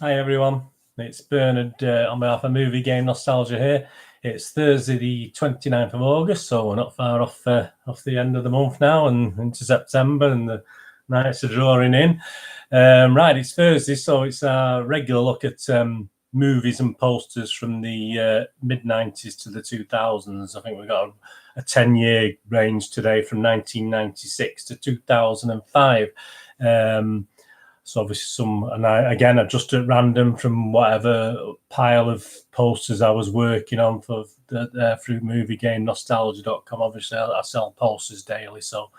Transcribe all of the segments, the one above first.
Hi everyone, it's Bernard on behalf of Movie Game Nostalgia here. It's Thursday the 29th of August, so we're not far off the end of the month now and into September, and the nights are drawing in. Right, it's Thursday, so it's a regular look at movies and posters from the mid-90s to the 2000s. I think we've got a 10-year range today from 1996 to 2005. So obviously I've just at random from whatever pile of posters I was working on for through MovieGameNostalgia.com. Obviously I sell posters daily, so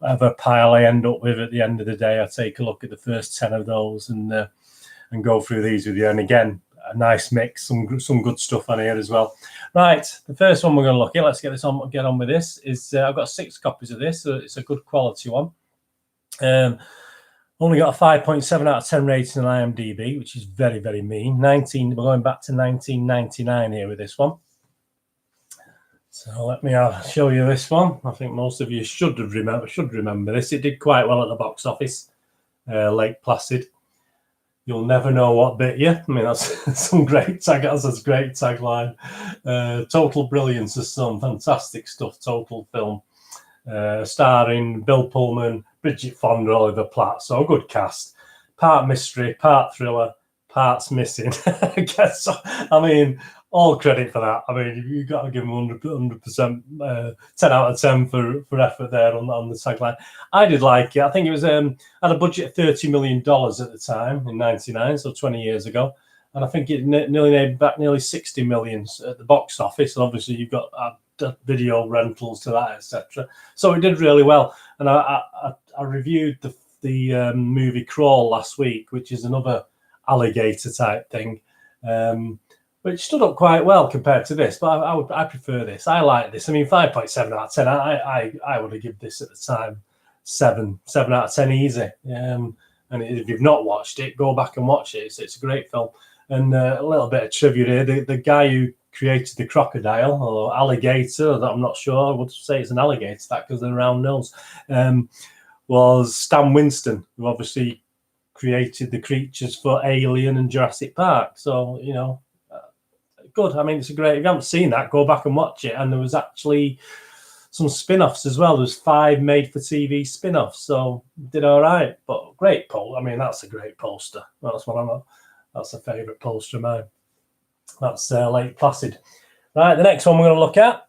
whatever pile I end up with at the end of the day, I take a look at the first 10 of those and go through these with you. And again, a nice mix, some good stuff on here as well. Right, the first one we're going to look at, let's get on with this, is I've got 6 copies of this, so it's a good quality one. Only got a 5.7 out of 10 rating on IMDb, which is very, very mean. We're going back to 1999 here with this one. So let me show you this one. I think most of you should remember this. It did quite well at the box office. Lake Placid. You'll never know what bit you. I mean, that's some great tagline. Total brilliance. There's some fantastic stuff. Total film. Starring Bill Pullman, Bridget, Fonda, Oliver Platt. So a good cast. Part mystery, part thriller, parts missing. I guess. I mean, all credit for that. I mean, you've got to give them 100%, 10 out of 10 for effort there on the tagline. I did like it. I think it was had a budget of $30 million at the time in '99, so 20 years ago. And I think it nearly made back nearly 60 million at the box office. And obviously you've got video rentals to that, etc. So it did really well. And I reviewed the movie Crawl last week, which is another alligator type thing, which stood up quite well compared to this. But I prefer this. I like this. I mean, 5.7 out of 10. I would have given this at the time 7 out of 10 easy. And if you've not watched it, go back and watch it. It's a great film. And a little bit of trivia here: the guy who created the crocodile or alligator, I'm not sure, I would say it's an alligator, that because of the round nose, was Stan Winston, who obviously created the creatures for Alien and Jurassic Park. So, you know, good. I mean, it's a great, if you haven't seen that, go back and watch it. And there was actually some spin-offs as well. There's 5 made-for-TV spin-offs, so did all right. But great poster. I mean, that's a great poster. That's a favourite poster of mine. That's Lake Placid. Right, the next one we're going to look at,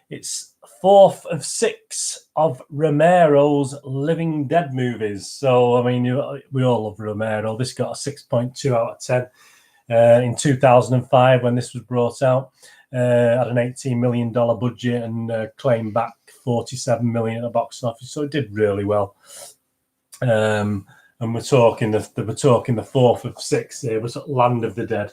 it's 4th of 6 of Romero's Living Dead movies. So, I mean, we all love Romero. This got a 6.2 out of 10 in 2005 when this was brought out. Had an $18 million budget and claimed back $47 million at the box office. So it did really well. And we're talking the 4th of 6 here was Land of the Dead.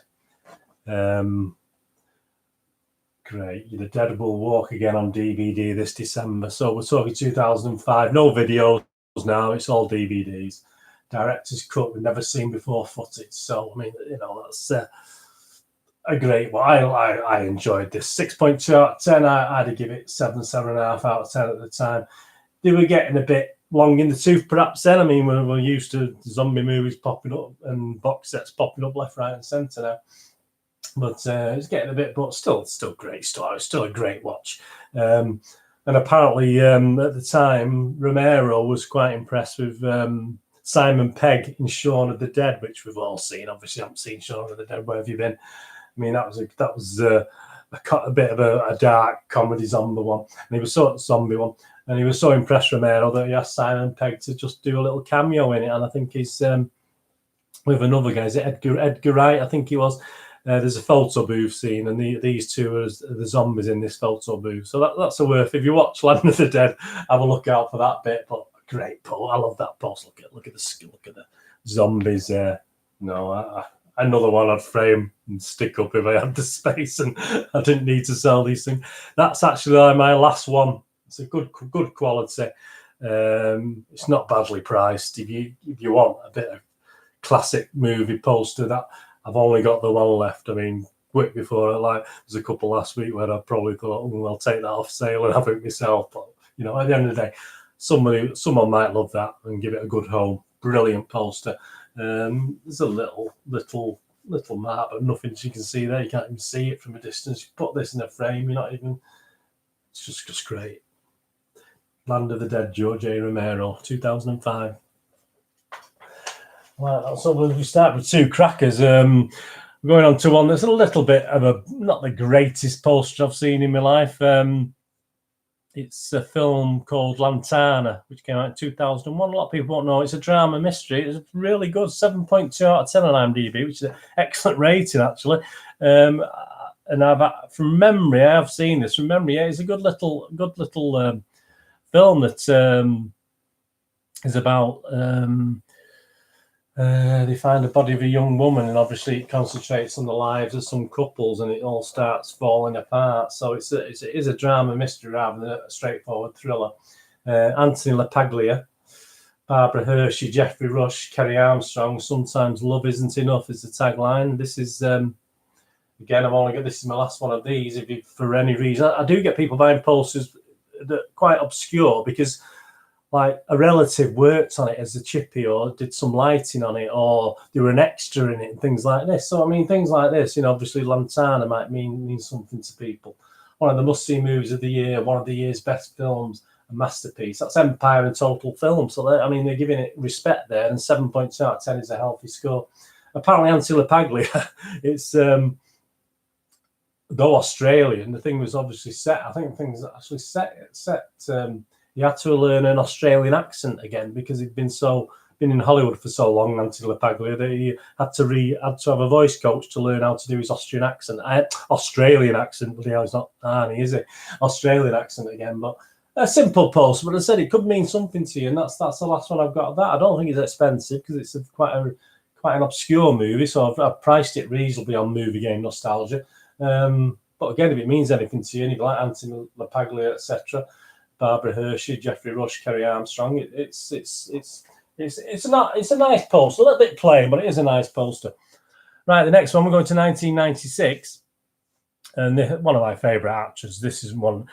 Great. The Dead will walk again on DVD this December. So we're talking 2005. No videos now. It's all DVDs. Director's cut we've never seen before footage. So I mean, you know, that's a great one. I enjoyed this. 6.2 out of 10. I'd give it 7.5 out of 10 at the time. They were getting a bit long in the tooth, perhaps. Then I mean, we're used to zombie movies popping up and box sets popping up left, right, and centre now. But it's getting a bit, but still great story. Still a great watch. And apparently, at the time, Romero was quite impressed with Simon Pegg in Shaun of the Dead, which we've all seen. Obviously, I haven't seen Shaun of the Dead. Where have you been? I mean, that was a bit of a dark comedy zombie one, and he was and he was so impressed Romero that he asked Simon Pegg to just do a little cameo in it. And I think he's with another guy. Is it Edgar Wright? I think he was. There's a photo booth scene, and these two are the zombies in this photo booth. So that's a worth. If you watch Land of the Dead, have a look out for that bit. But great post. I love that post. Look at the zombies there. No, another one I'd frame and stick up if I had the space and I didn't need to sell these things. That's actually my last one. It's a good quality. It's not badly priced. If you want a bit of classic movie poster, that I've only got the one left. I mean, quick before there's a couple last week where I probably thought, I'll take that off sale and have it myself. But you know, at the end of the day, someone might love that and give it a good home. Brilliant poster. There's a little map, but nothing you can see there. You can't even see it from a distance. You put this in a frame, you're not even. It's just great. Land of the Dead, George A. Romero, 2005. Well, so we start with two crackers. We're going on to one that's a little bit of not the greatest poster I've seen in my life. It's a film called Lantana, which came out in 2001. A lot of people won't know. It's a drama mystery. It's really good, 7.2 out of 10 on IMDb, which is an excellent rating, actually. And from memory, I have seen this. From memory, it's a good little film that is about they find the body of a young woman, and obviously it concentrates on the lives of some couples, and it all starts falling apart. So it is a drama mystery rather than a straightforward thriller. Anthony LaPaglia, Barbara Hershey, Geoffrey Rush, Kerry Armstrong. Sometimes love isn't enough is the tagline. This is again, this is my last one of these. If you, for any reason, I do get people buying posters that are quite obscure because, like, a relative worked on it as a chippy or did some lighting on it, or they were an extra in it and things like this. So, I mean, things like this, obviously Lantana might mean something to people. One of the must-see movies of the year, one of the year's best films, a masterpiece. That's Empire and Total Film. So, they're giving it respect there, and 7.2 out of 10 is a healthy score. Apparently, Anthony LaPaglia, it's... though Australian, the thing was obviously set. I think things actually set. He had to learn an Australian accent again because he'd been in Hollywood for so long, Anthony LaPaglia, that he had to have a voice coach to learn how to do his Australian accent. But he's not Arnie, is it? Australian accent again, but a simple post. But I said it could mean something to you, and that's the last one I've got of that. I don't think it's expensive because it's quite an obscure movie, so I've priced it reasonably on Movie Game Nostalgia. But again, if it means anything to you, and if you like Anthony LaPaglia, etc., Barbara Hershey, Geoffrey Rush, Kerry Armstrong, it's a nice poster. A little bit plain, but it is a nice poster. Right, the next one, we're going to 1996, and one of my favourite actors. This isn't one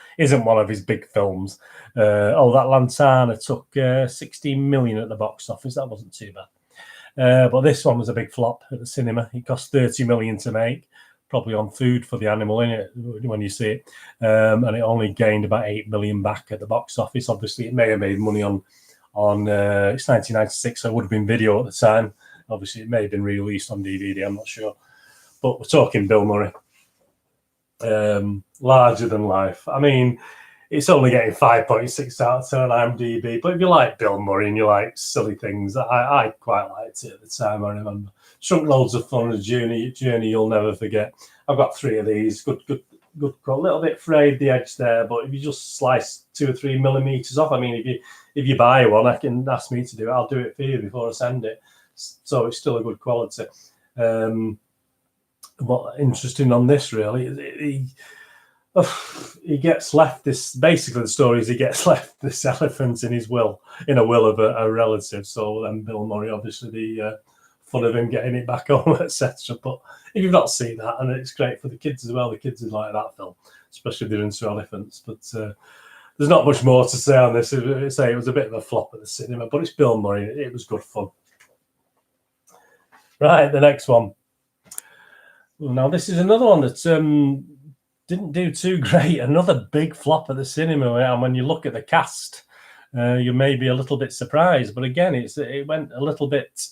of his big films. That Lantana took 16 million at the box office. That wasn't too bad. But this one was a big flop at the cinema. It cost 30 million to make. Probably on food for the animal in it when you see it, and it only gained about 8 million back at the box office. Obviously, it may have made money on it's 1996, so it would have been video at the time. Obviously, it may have been released on DVD. I'm not sure, but we're talking Bill Murray, larger than life. I mean, it's only getting 5.6 out of 10 on IMDb, but if you like Bill Murray and you like silly things, I quite liked it at the time. I remember. Shrunk loads of fun, a journey you'll never forget. I've got 3 of these. Good. A little bit frayed the edge there, but if you just slice 2 or 3 millimeters off, I mean, if you buy one, I can ask me to do it. I'll do it for you before I send it. So it's still a good quality. What interesting on this really, he gets left this. Basically, the story is he gets left this elephant in his will, in a will of a relative. So then Bill Murray, obviously the fun of him getting it back home, etc. But if you've not seen that, and it's great for the kids as well, the kids would like that film, especially if they're into elephants. But there's not much more to say on this. It was a bit of a flop at the cinema, but it's Bill Murray. It was good fun. Right, the next one. Now, this is another one that didn't do too great. Another big flop at the cinema. And when you look at the cast, you may be a little bit surprised. But again, it went a little bit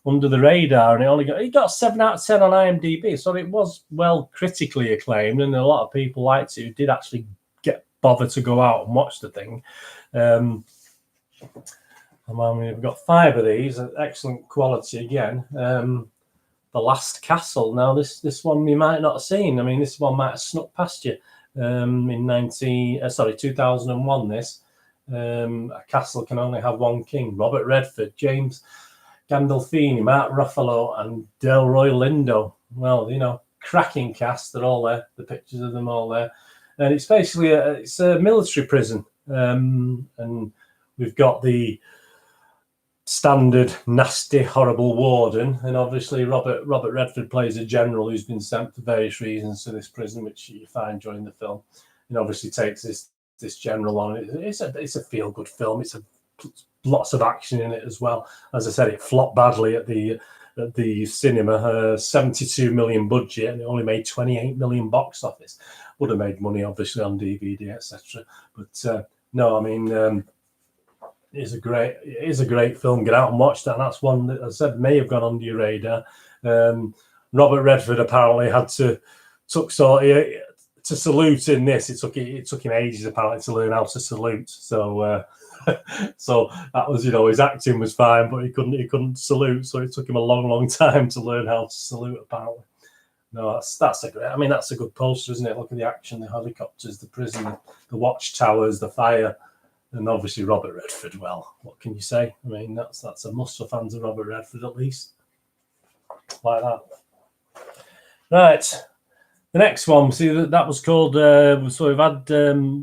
under the radar, and it got 7 out of 10 on IMDb. So it was well critically acclaimed, and a lot of people liked it who did actually bother to go out and watch the thing. We've got 5 of these, excellent quality again. The Last Castle. Now, this one you might not have seen. I mean, this one might have snuck past you. In 2001, this. A castle can only have one king. Robert Redford, James Gandolfini, Mark Ruffalo, and Delroy Lindo. Well, cracking cast. They're all there. The pictures of them all there. And it's basically it's a military prison. And we've got the standard nasty horrible warden, and obviously Robert Redford plays a general who's been sent for various reasons to this prison, which you find during the film, and obviously takes this general on. It's a feel good film. It's a lots of action in it as well. As I said, it flopped badly at the cinema. 72 million budget, and it only made 28 million box office. Would have made money obviously on DVD, etc. But no, I mean, it is a great film. Get out and watch that. And that's one that, as I said, may have gone under your radar. Robert Redford apparently had to salute in this. It took him ages apparently to learn how to salute. So so that was, his acting was fine, but he couldn't salute. So it took him a long time to learn how to salute apparently. No, that's a good poster, isn't it? Look at the action, the helicopters, the prison, the watchtowers, the fire, and obviously Robert Redford. Well, what can you say? I mean, that's a must for fans of Robert Redford, at least. Like that. Right. The next one, see, that was called, so we've had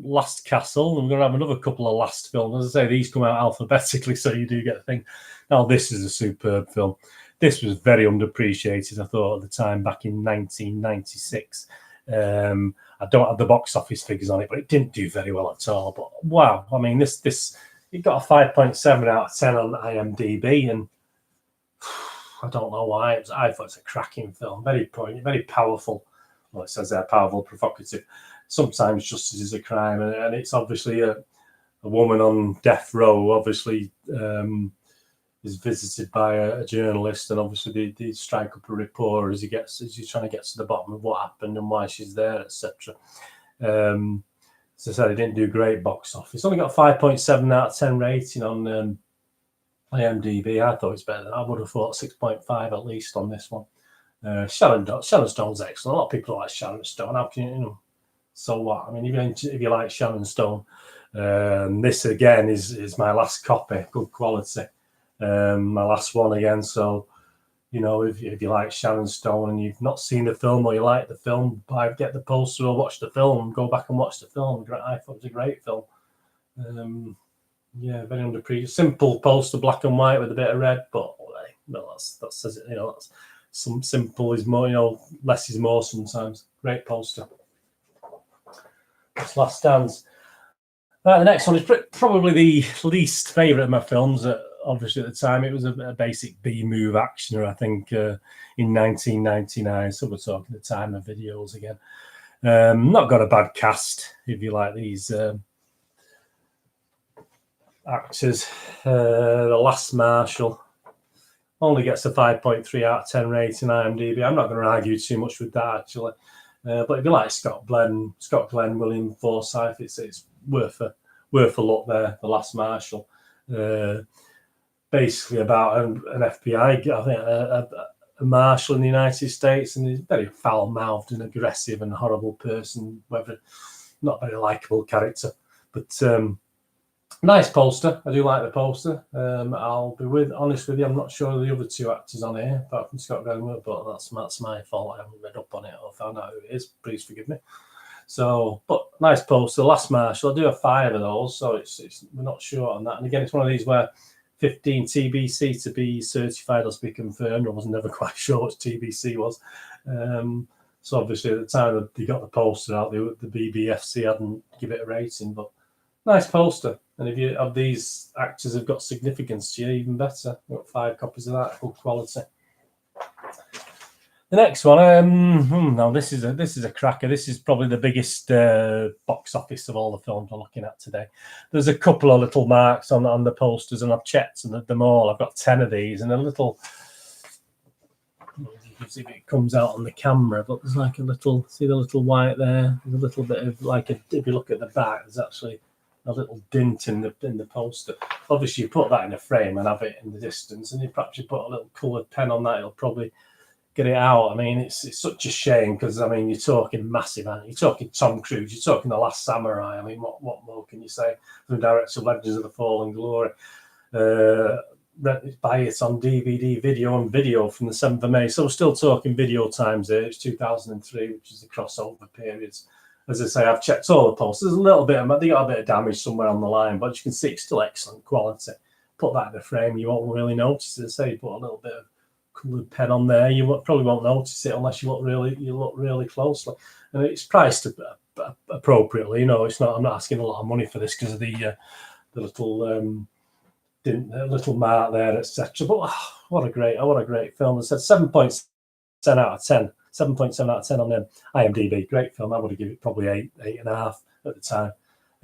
Last Castle, and we're going to have another couple of Last films. As I say, these come out alphabetically, so you do get the thing. Now, this is a superb film. This was very underappreciated, I thought, at the time, back in 1996. I don't have the box office figures on it, but it didn't do very well at all. But wow, I mean, it got a 5.7 out of 10 on IMDb, and I don't know why. I thought it's a cracking film, very poignant, very powerful. Well, it says there, powerful, provocative. Sometimes justice is a crime, and it's obviously a woman on death row, obviously, is visited by a journalist, and obviously they strike up a rapport as he's trying to get to the bottom of what happened and why she's there, etc. As I said, it didn't do great box office. It's only got a 5.7 out of 10 rating on IMDb. I thought it's better than I would have thought. 6.5 at least on this one. Sharon Stone's excellent. A lot of people like Sharon Stone. How can you, so what? I mean, if you like Sharon Stone, this again is my last copy, good quality. My last one again. So, if you like Sharon Stone and you've not seen the film or you like the film, get the poster or watch the film. Go back and watch the film. I thought it was a great film. Yeah, very underappreciated. Simple poster, black and white with a bit of red, but that says it. That's some simple is more. Less is more sometimes. Great poster. That's Last Dance. The next one is probably the least favourite of my films. Obviously, at the time, it was a basic B-move actioner, I think, in 1999. So we're talking the time of videos again. Not got a bad cast, if you like these actors. The Last Marshal only gets a 5.3 out of 10 rating IMDb. I'm not going to argue too much with that, actually. But if you like Scott Glenn, William Forsythe, it's worth a look there. The Last Marshal. Basically about an FBI, I think, a marshal in the United States, and he's a very foul-mouthed and aggressive and horrible person, not a very likable character. But nice poster. I do like the poster. I'll be honest with you, I'm not sure of the other two actors on here, apart from Scott Glenn, but that's my fault. I haven't read up on it or found out who it is. Please forgive me. So, but nice poster. Last Marshal. I do have 5 of those, so we're not sure on that. And again, it's one of these where 15 TBC to be certified or to be confirmed. I was never quite sure what TBC was. So obviously at the time that they got the poster out, the BBFC hadn't give it a rating, but nice poster. And if you have these actors have got significance to you, even better. I've got 5 copies of that, good quality. The next one, now this is a cracker. This is probably the biggest box office of all the films we're looking at today. There's a couple of little marks on the posters, and I've checked them all. I've got 10 of these, and a little. You can see if it comes out on the camera, but there's like a little. See the little white there? There's a little bit of like if you look at the back, there's actually a little dint in the poster. Obviously, you put that in a frame and have it in the distance, and perhaps you put a little coloured pen on that. It'll probably get it out. I mean, it's such a shame because, I mean, you're talking massive, aren't you? You're talking Tom Cruise, you're talking The Last Samurai. I mean, what more can you say? The director of Legends of the Fallen Glory. Buy it on DVD, video from the 7th of May. So we're still talking video times here. It's 2003, which is the crossover periods. As I say, I've checked all the posters. There's a little bit they got a bit of damage somewhere on the line, but you can see it's still excellent quality. Put that in a frame, you won't really notice it. Say, put a little bit of coloured pen on there, you probably won't notice it unless you look really closely. And it's priced appropriately. I'm not asking a lot of money for this because of the little didn't a little mark there, etc. But what a great film. I said 7.7 out of 10. 7.7 out of 10 on IMDb. Great film. I would have given it probably 8.5 at the time.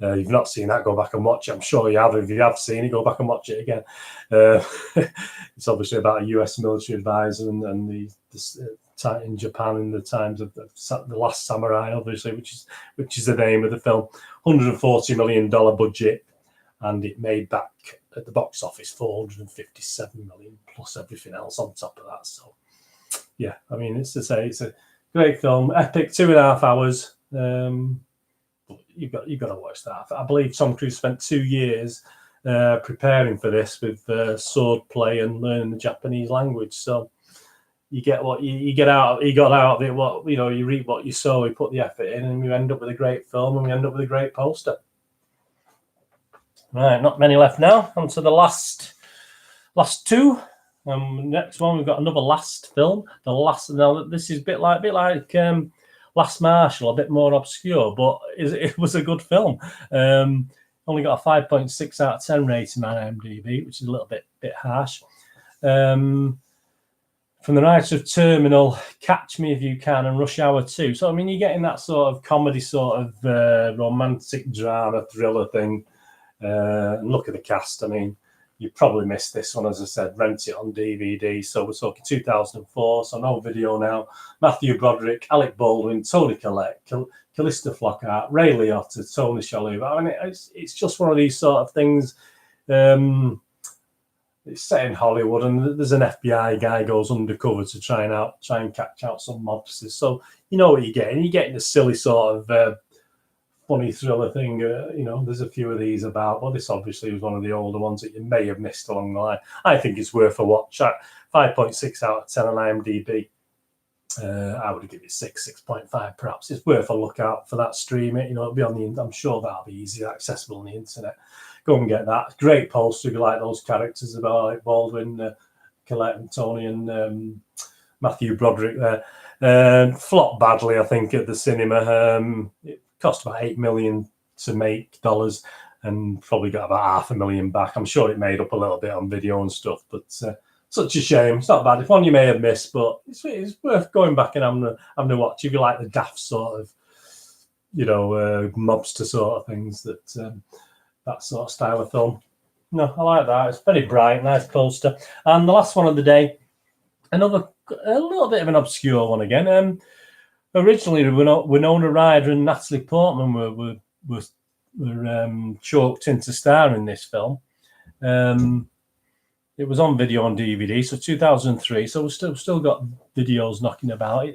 You've not seen that, go back and watch it. I'm sure you have. If you have seen it, go back and watch it again. It's obviously about a US military advisor and the in Japan in the times of the Last Samurai, obviously, which is the name of the film. $140 million budget, and it made back at the box office 457 million plus everything else on top of that. So, yeah, I mean, it's a great film, epic, 2.5 hours. You've got to watch that. I believe Tom Cruise spent 2 years preparing for this with sword play and learning the Japanese language. So you get what you get out. He got out of it. What you reap what you sow. We put the effort in, and we end up with a great film, and we end up with a great poster. Right, not many left now. On to the last two. Next one, we've got another last film. The last. Now this is a bit like Last Marshal, a bit more obscure, but it was a good film. Only got a 5.6 out of 10 rating on IMDb, which is a little bit harsh. From the writer of Terminal, Catch Me If You Can, and Rush Hour 2. So, I mean, you're getting that sort of comedy, sort of romantic drama, thriller thing. And look at the cast. I mean, you probably missed this one, as I said, rent it on DVD. So we're talking 2004, so no video now. Matthew Broderick, Alec Baldwin, Toni Collette, Callista Flockhart, Ray Liotta, Tony Shalhoub. I mean, it's just one of these sort of things. It's set in Hollywood, and there's an FBI guy goes undercover to try and catch out some mobsters. So you know what you're getting. You're getting a silly sort of funny thriller thing. There's a few of these about. Well, this obviously was one of the older ones that you may have missed along the line. I think it's worth a watch. 5.6 out of 10 on IMDb. I would give it 6.5 perhaps. It's worth a look out for that. Stream it. It'll be on the. I'm sure that'll be easily accessible on the internet. Go and get that. Great poster if you like those characters about Alec Baldwin, Collette and Toni, and Matthew Broderick there. Flopped badly, I think, at the cinema. It cost about $8 million to make dollars, and probably got about $500,000 back. I'm sure it made up a little bit on video and stuff, but such a shame. It's not bad. It's one you may have missed, but it's worth going back and having a watch if you like the daft sort of, mobster sort of things, that sort of style of film. No, I like that. It's very bright, nice poster. And the last one of the day, a little bit of an obscure one again. Originally, Winona Ryder and Natalie Portman were choked into star in this film. It was on video on DVD, so 2003. So we've still got videos knocking about.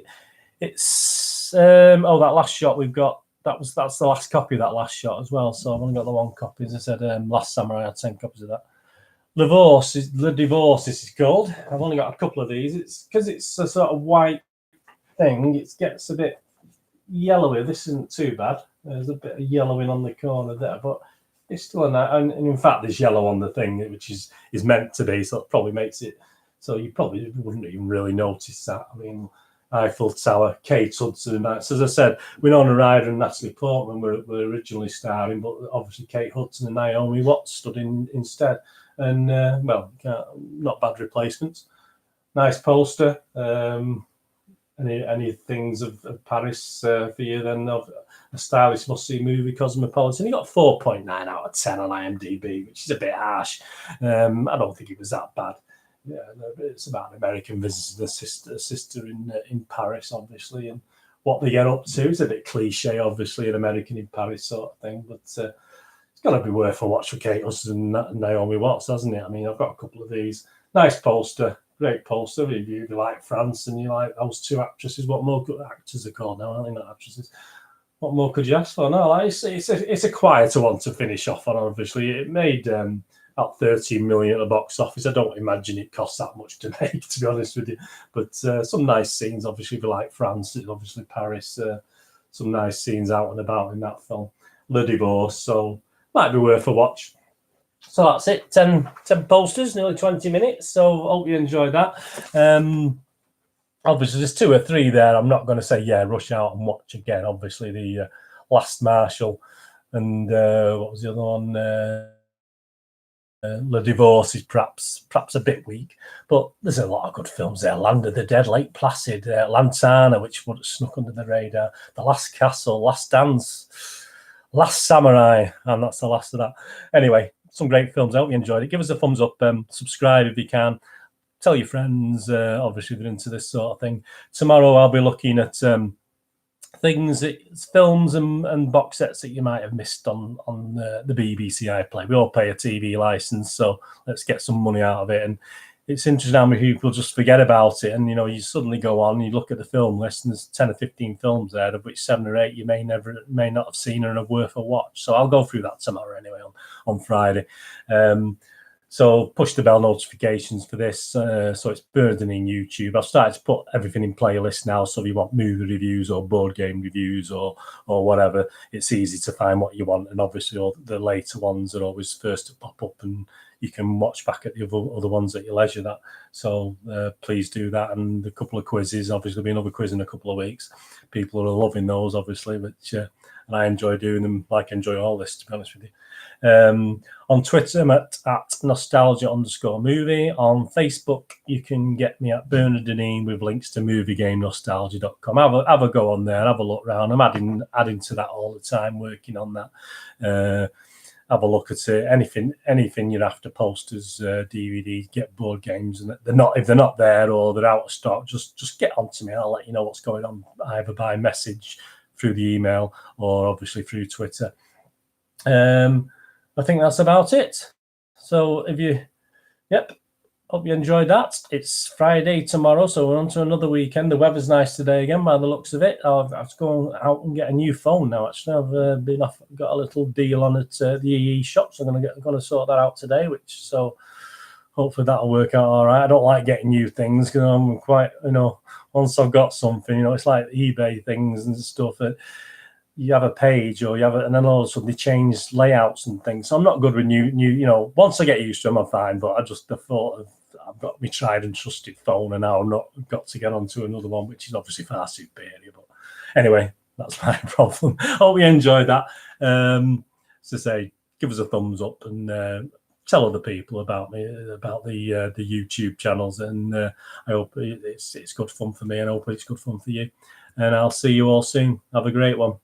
It's that last shot we've got. That's the last copy of that last shot as well. So I've only got the one copy. As I said, Last Samurai had 10 copies of that. The Divorce, this is called. I've only got a couple of these. It's because it's a sort of white thing. It gets a bit yellowy. This isn't too bad. There's a bit of yellowing on the corner there, but it's still a nice. And in fact, there's yellow on the thing, which is meant to be. So it probably makes it so you probably wouldn't even really notice that. I mean, Eiffel Tower, Kate Hudson. So as I said, Winona Ryder and Natalie Portman were originally starring, but obviously Kate Hudson and Naomi Watts stood in instead. And not bad replacements. Nice poster. Any things of Paris for you then? Of a stylish must-see movie, Cosmopolitan. He got 4.9 out of 10 on IMDb, which is a bit harsh. I don't think it was that bad. Yeah, no, it's about an American visiting a sister in Paris, obviously, and what they get up to. It's a bit cliche, obviously, an American in Paris sort of thing, but it's got to be worth a watch for Kate Hudson and Naomi Watts, hasn't it? I mean, I've got a couple of these. Nice poster, great poster. If you like France and you like those two actresses, what more good actors are called now? I think not actresses. What more could you ask for? No, it's a quieter one to finish off on. Obviously, it made about 13 million at the box office. I don't imagine it costs that much to make, to be honest with you. But some nice scenes, obviously, if you like France, obviously Paris. Some nice scenes out and about in that film. Le Divorce, so might be worth a watch. So that's it. 10 posters, nearly 20 minutes. So hope you enjoyed that. Obviously, there's 2 or 3 there. I'm not going to say, rush out and watch again. Obviously, the Last Marshal and what was the other one? The Divorce is perhaps a bit weak, but there's a lot of good films there. Land of the Dead, Lake Placid, Lantana, which would have snuck under the radar, The Last Castle, Last Dance, Last Samurai, and that's the last of that. Anyway, some great films. I hope you enjoyed it. Give us a thumbs up, subscribe if you can. Tell your friends, obviously, they're into this sort of thing. Tomorrow I'll be looking at things, films and box sets that you might have missed on the BBC iPlayer. We all pay a TV license, so let's get some money out of it. And it's interesting how many people just forget about it. And, you know, you suddenly go on, you look at the film list, and there's 10 or 15 films there, of which 7 or 8 you may not have seen and are worth a watch. So I'll go through that tomorrow anyway on Friday. So push the bell notifications for this. So it's burning in YouTube. I've started to put everything in playlist now. So if you want movie reviews or board game reviews or whatever, it's easy to find what you want. And obviously all the later ones are always first to pop up, and you can watch back at the other ones at your leisure. That so please do that. And a couple of quizzes. Obviously there'll be another quiz in a couple of weeks. People are loving those, obviously, which and I enjoy doing them. Like I enjoy all this, to be honest with you. On Twitter, I'm at nostalgia_movie. On Facebook, you can get me at Bernard Deneen with links to moviegamenostalgia.com. Have a go on there, have a look around. I'm adding to that all the time, working on that. Have a look at it. Anything you're after, posters, DVDs, get board games, and if they're not there or they're out of stock, just get on to me. I'll let you know what's going on, either by message, through the email, or obviously through Twitter. I think that's about it. So hope you enjoyed that. It's Friday tomorrow, so we're on to another weekend. The weather's nice today again, by the looks of it. I've to go out and get a new phone now. Actually, I've got a little deal on at the EE shop, so I'm going to sort that out today. So hopefully that'll work out all right. I don't like getting new things because I'm quite, once I've got something, it's like eBay things and stuff that you have a page or and then all of a sudden they change layouts and things. So I'm not good with new, once I get used to them, I'm fine. But I just the thought of I've got my tried and trusted phone, and now I've not got to get onto another one, which is obviously far superior. But anyway, that's my problem. Hope you enjoyed that. So say, give us a thumbs up and tell other people about me, about the YouTube channels, and I hope it's good fun for me, and I hope it's good fun for you. And I'll see you all soon. Have a great one.